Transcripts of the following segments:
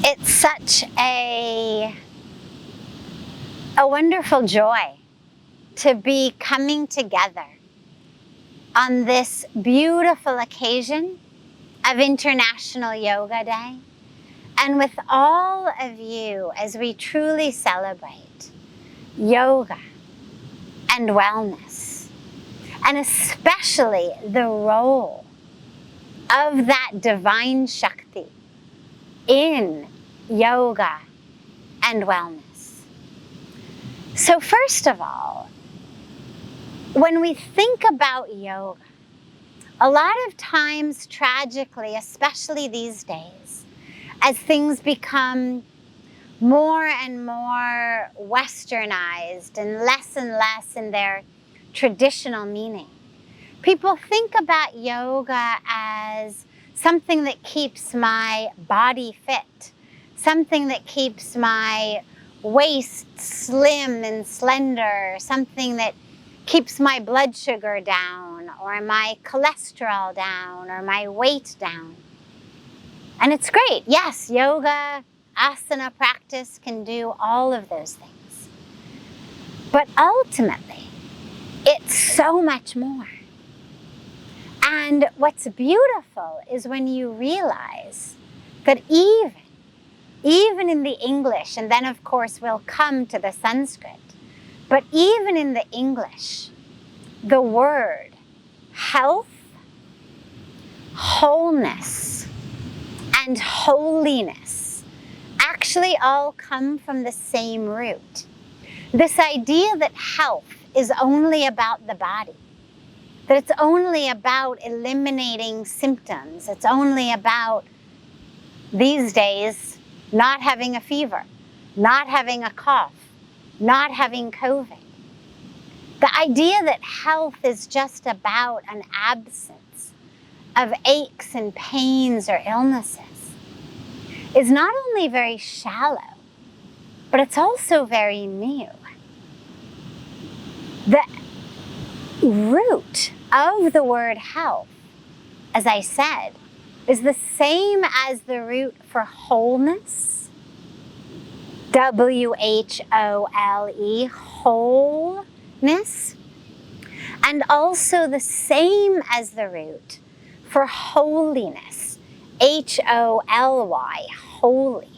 It's such a wonderful joy to be coming together on this beautiful occasion of International Yoga Day, and with all of you as we truly celebrate yoga and wellness, and especially the role of that divine Shakti in yoga and wellness. So first of all, when we think about yoga, a lot of times, tragically, especially these days, as things become more and more westernized and less in their traditional meaning, people think about yoga as something that keeps my body fit, something that keeps my waist slim and slender, something that keeps my blood sugar down, or my cholesterol down, or my weight down. And it's great. Yes, yoga, asana practice can do all of those things. But ultimately, it's so much more. And what's beautiful is when you realize that even in the English, and then of course we'll come to the Sanskrit, but even in the English, the word health, wholeness, and holiness actually all come from the same root. This idea that health is only about the body, that it's only about eliminating symptoms, it's only about, these days, not having a fever, not having a cough, not having COVID. The idea that health is just about an absence of aches and pains or illnesses is not only very shallow, but it's also very new. The root of the word health, as I said, is the same as the root for wholeness, W-H-O-L-E, wholeness, and also the same as the root for holiness, H-O-L-Y, holy.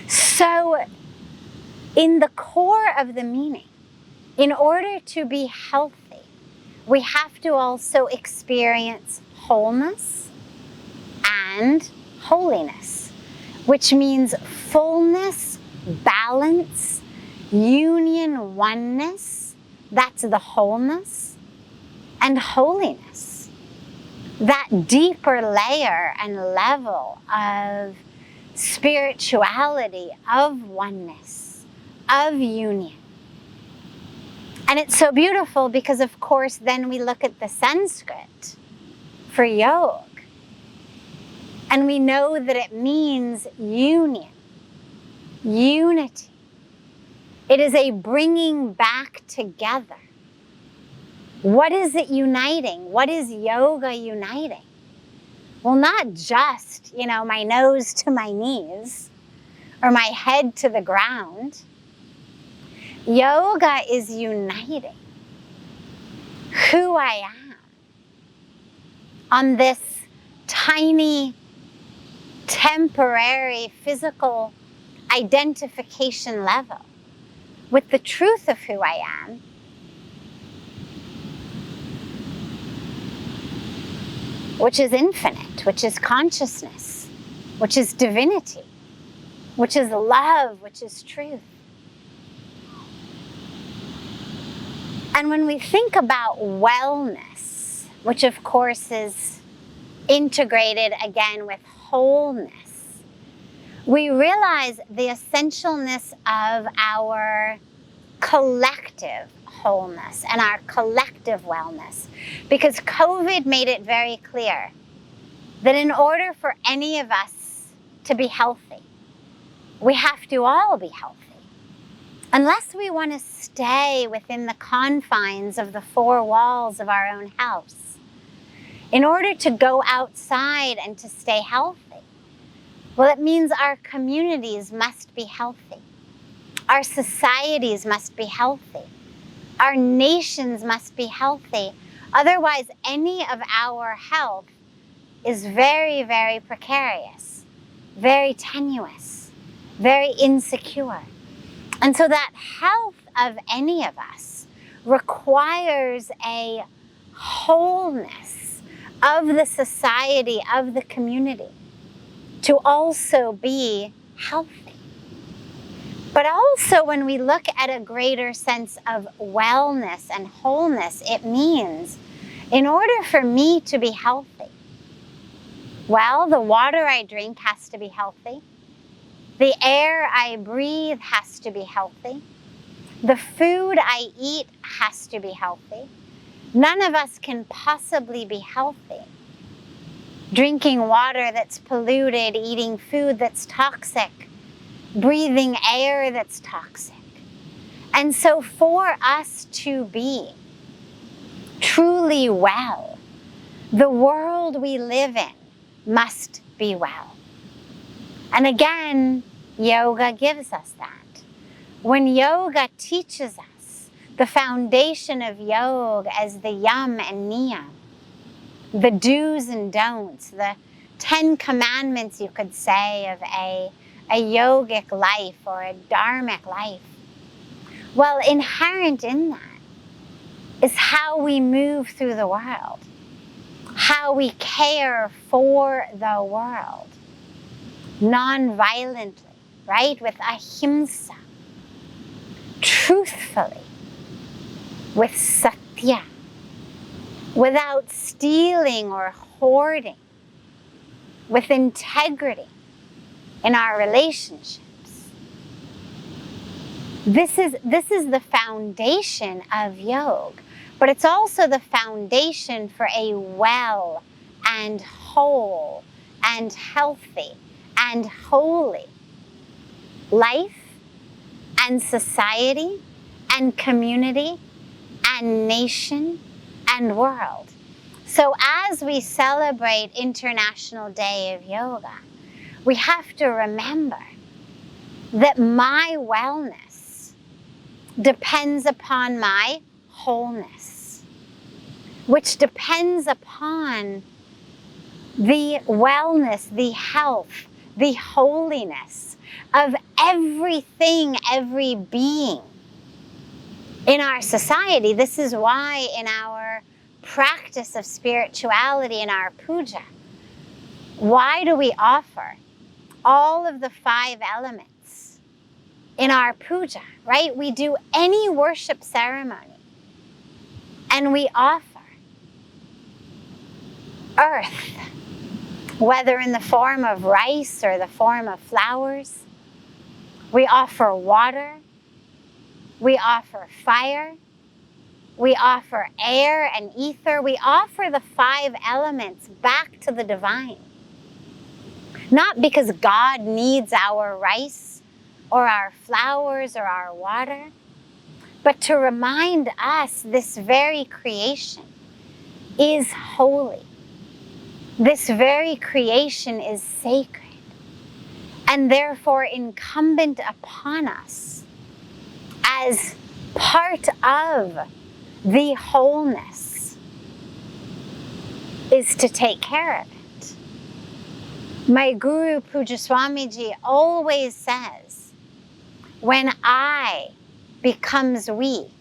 So in the core of the meaning, in order to be healthy, we have to also experience wholeness and holiness, which means fullness, balance, union, oneness, that's the wholeness, and holiness, that deeper layer and level of spirituality, of oneness, of union. And it's so beautiful because, of course, then we look at the Sanskrit for yoga, and we know that it means union, unity. It is a bringing back together. What is it uniting? What is yoga uniting? Well, not just, my nose to my knees or my head to the ground. Yoga is uniting who I am on this tiny, temporary, physical identification level with the truth of who I am, which is infinite, which is consciousness, which is divinity, which is love, which is truth. And when we think about wellness, which of course is integrated again with wholeness, we realize the essentialness of our collective wholeness and our collective wellness. Because COVID made it very clear that in order for any of us to be healthy, we have to all be healthy. Unless we want to stay within the confines of the four walls of our own house. In order to go outside and to stay healthy, Well, it means our communities must be healthy. Our societies must be healthy. Our nations must be healthy. Otherwise, any of our health is very, very precarious, very tenuous, very insecure. And so that health of any of us requires a wholeness of the society, of the community, to also be healthy. But also, when we look at a greater sense of wellness and wholeness, it means in order for me to be healthy, well, the water I drink has to be healthy. The air I breathe has to be healthy. The food I eat has to be healthy. None of us can possibly be healthy drinking water that's polluted, eating food that's toxic, breathing air that's toxic. And so for us to be truly well, the world we live in must be well. And again, yoga gives us that. When yoga teaches us the foundation of yoga as the yam and niyam, the do's and don'ts, the 10 commandments, you could say, of a yogic life or a dharmic life. Well, inherent in that is how we move through the world, how we care for the world, non-violently, right? With ahimsa, truthfully, with satya, without stealing or hoarding, with integrity in our relationships. This is the foundation of yoga, but it's also the foundation for a well and whole and healthy and holy life and society and community and nation and world. So as we celebrate International Day of Yoga, we have to remember that my wellness depends upon my wholeness, which depends upon the wellness, the health, the holiness of everything, every being in our society. This is why in our practice of spirituality, in our puja, why do we offer all of the 5 elements in our puja, right? We do any worship ceremony and we offer earth, whether in the form of rice or the form of flowers. We offer water. We offer fire. We offer air and ether. We offer the 5 elements back to the divine. Not because God needs our rice or our flowers or our water, but to remind us this very creation is holy. This very creation is sacred, and therefore incumbent upon us as part of the wholeness is to take care of it. My guru Puja Swamiji always says, when I becomes we,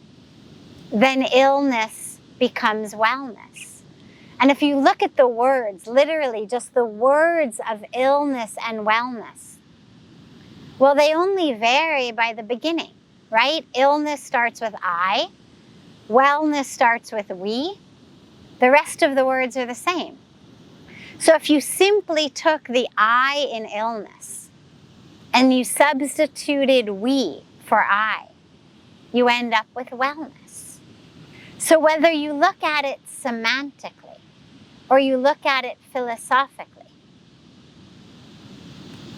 then illness becomes wellness. And if you look at the words, literally just the words of illness and wellness, well, they only vary by the beginning, right? Illness starts with I, wellness starts with we. The rest of the words are the same. So if you simply took the I in illness and you substituted we for I, you end up with wellness. So whether you look at it semantically or you look at it philosophically,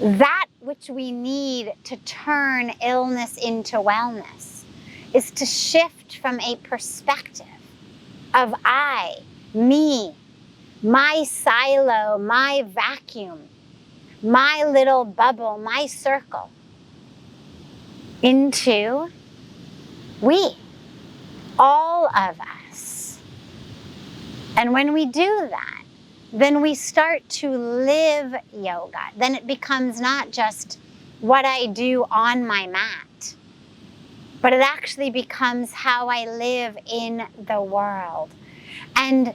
that which we need to turn illness into wellness is to shift from a perspective of I, me, my silo, my vacuum, my little bubble, my circle, into we, all of us. And when we do that, then we start to live yoga. Then it becomes not just what I do on my mat, but it actually becomes how I live in the world. And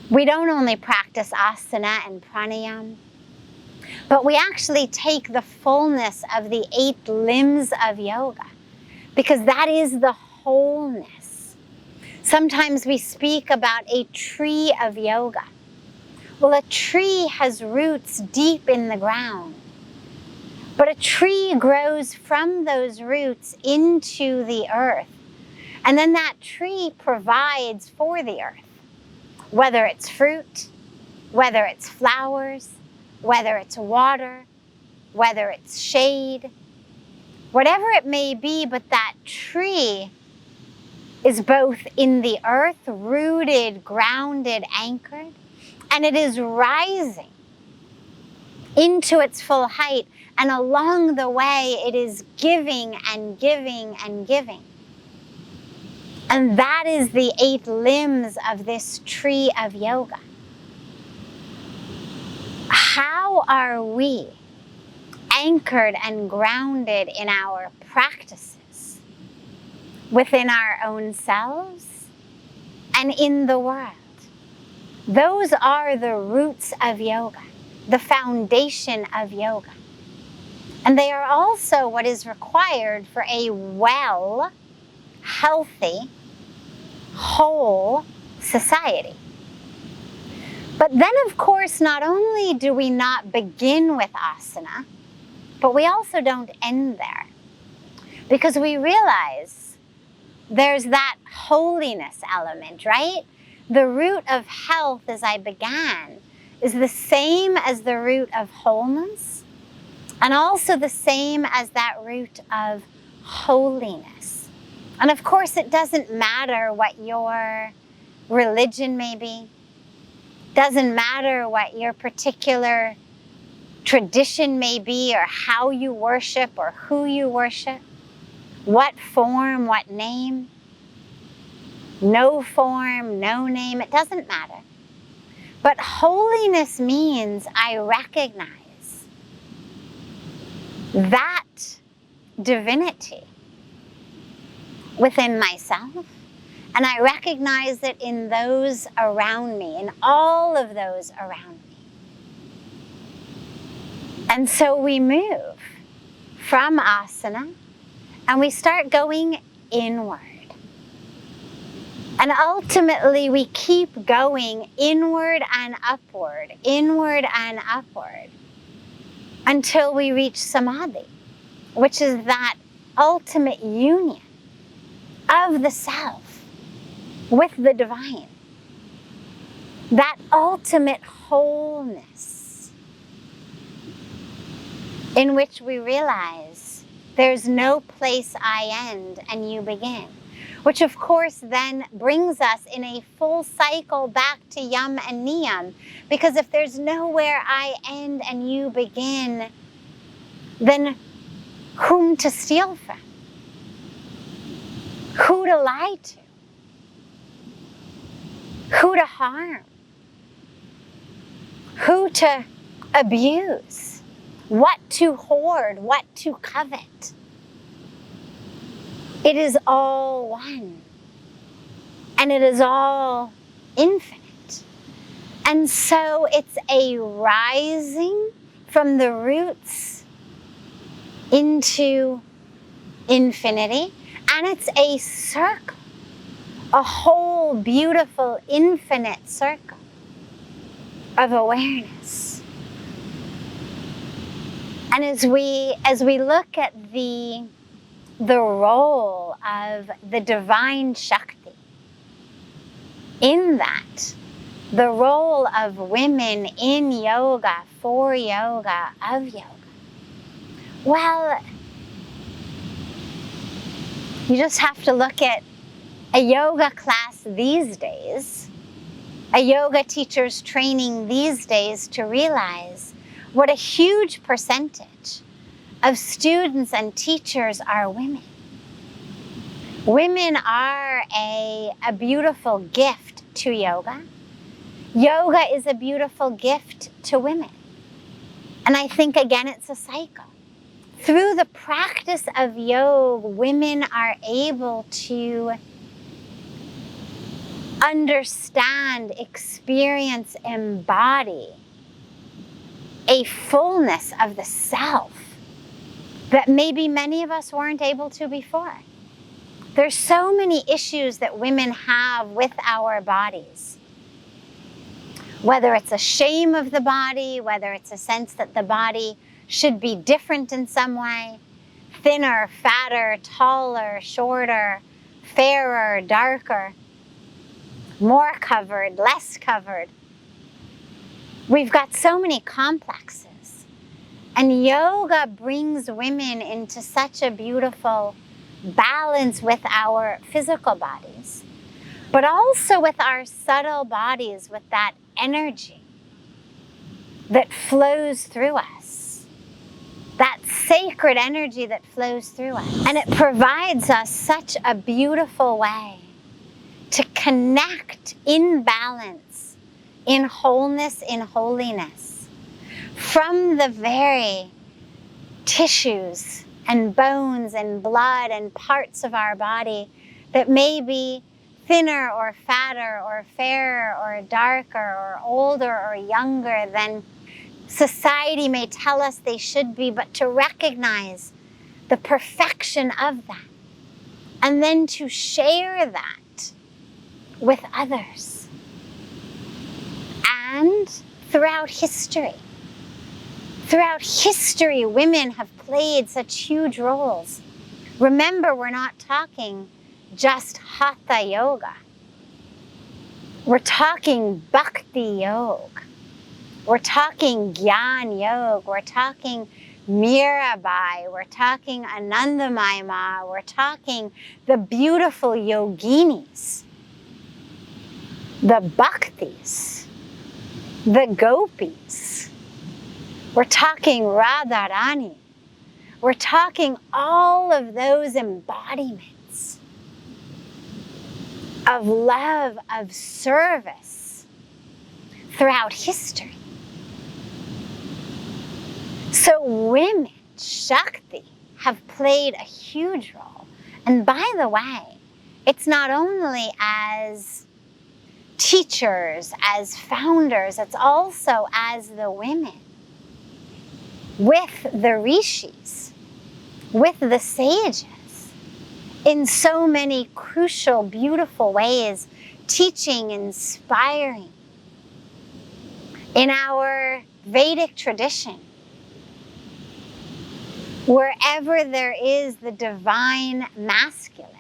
we don't only practice asana and pranayama, but we actually take the fullness of the 8 limbs of yoga, because that is the wholeness. Sometimes we speak about a tree of yoga. Well, a tree has roots deep in the ground, but a tree grows from those roots into the earth. And then that tree provides for the earth, whether it's fruit, whether it's flowers, whether it's water, whether it's shade, whatever it may be, but that tree is both in the earth, rooted, grounded, anchored, and it is rising into its full height, and along the way it is giving and giving and giving. And that is the 8 limbs of this tree of yoga. How are we anchored and grounded in our practices, within our own selves and in the world? Those are the roots of yoga, the foundation of yoga. And they are also what is required for a well, healthy, whole society. But then, of course, not only do we not begin with asana, but we also don't end there, because we realize there's that holiness element, right? The root of health, as I began, is the same as the root of wholeness, and also the same as that root of holiness. And of course, it doesn't matter what your religion may be. Doesn't matter what your particular tradition may be, or how you worship, or who you worship, what form, what name, no form, no name, it doesn't matter. But holiness means I recognize that divinity within myself, and I recognize it in those around me, in all of those around me. And so we move from asana and we start going inward. And ultimately we keep going inward and upward until we reach Samadhi, which is that ultimate union of the self with the divine, that ultimate wholeness in which we realize there's no place I end and you begin, which of course then brings us in a full cycle back to yam and niyam, because if there's nowhere I end and you begin, then whom to steal from? Who to lie to? Who to harm? Who to abuse? What to hoard? What to covet? It is all one. And it is all infinite. And so it's a rising from the roots into infinity. And it's a circle, a whole beautiful infinite circle of awareness. And as we look at the role of the divine Shakti in that, the role of women in yoga, for yoga, of yoga, well, you just have to look at a yoga class these days, a yoga teacher's training these days, to realize what a huge percentage of students and teachers are women. Women are a beautiful gift to yoga. Yoga is a beautiful gift to women. And I think, again, it's a cycle. Through the practice of yoga, women are able to understand, experience, embody a fullness of the self that maybe many of us weren't able to before. There's so many issues that women have with our bodies. Whether it's a shame of the body, whether it's a sense that the body should be different in some way, thinner, fatter, taller, shorter, fairer, darker, more covered, less covered. We've got so many complexes. And yoga brings women into such a beautiful balance with our physical bodies, but also with our subtle bodies, with that energy that flows through us, that sacred energy that flows through us. And it provides us such a beautiful way to connect in balance, in wholeness, in holiness, from the very tissues and bones and blood and parts of our body that may be thinner or fatter or fairer or darker or older or younger than society may tell us they should be, but to recognize the perfection of that and then to share that with others. And throughout history, women have played such huge roles. Remember, we're not talking just Hatha Yoga. We're talking Bhakti Yoga. We're talking Gyan Yoga. We're talking Mirabai. We're talking Anandamayi Ma. We're talking the beautiful yoginis, the Bhaktis, the Gopis. We're talking Radharani. We're talking all of those embodiments of love, of service throughout history. So women, Shakti, have played a huge role. And by the way, it's not only as teachers, as founders, it's also as the women, with the rishis, with the sages, in so many crucial, beautiful ways, teaching, inspiring. In our Vedic tradition, wherever there is the divine masculine,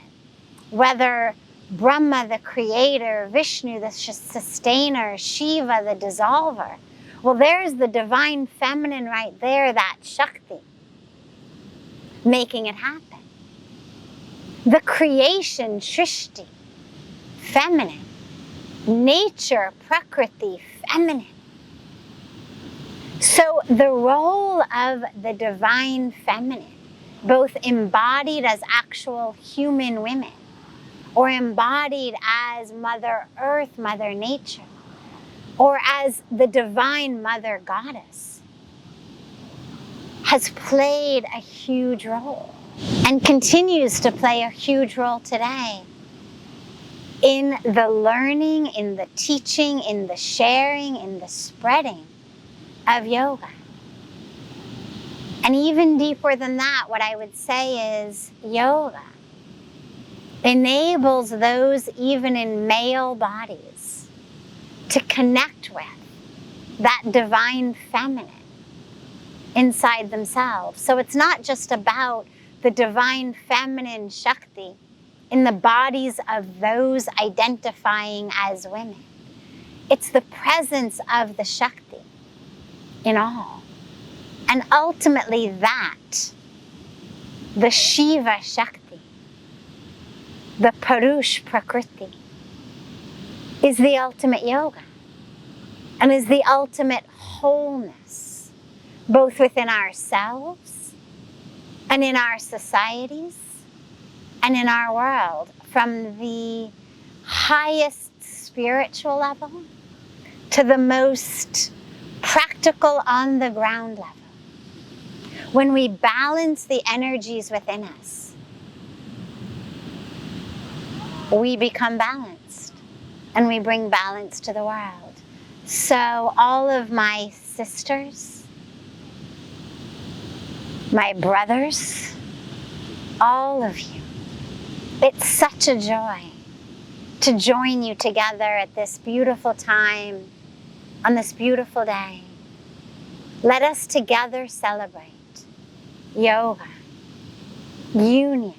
whether Brahma, the creator, Vishnu, the sustainer, Shiva, the dissolver, well, there's the divine feminine right there, that Shakti, making it happen. The creation, Shrishti, feminine. Nature, Prakriti, feminine. So the role of the divine feminine, both embodied as actual human women or embodied as Mother Earth, Mother Nature, or as the divine Mother Goddess, has played a huge role and continues to play a huge role today in the learning, in the teaching, in the sharing, in the spreading of yoga. And even deeper than that, what I would say is yoga enables those even in male bodies to connect with that divine feminine inside themselves. So it's not just about the divine feminine Shakti in the bodies of those identifying as women. It's the presence of the Shakti in all. And ultimately that, the Shiva Shakti, the Purush Prakriti, is the ultimate yoga and is the ultimate wholeness, both within ourselves and in our societies and in our world, from the highest spiritual level to the most practical on the ground level. When we balance the energies within us, we become balanced and we bring balance to the world. So all of my sisters, my brothers, all of you, it's such a joy to join you together at this beautiful time, on this beautiful day. Let us together celebrate yoga, union,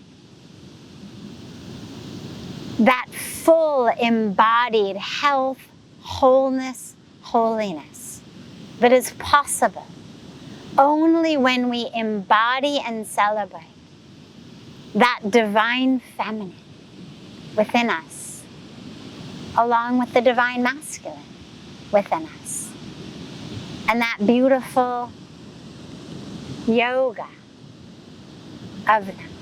that full embodied health, wholeness, holiness that is possible only when we embody and celebrate that divine feminine within us, along with the divine masculine within us. And that beautiful yoga of them.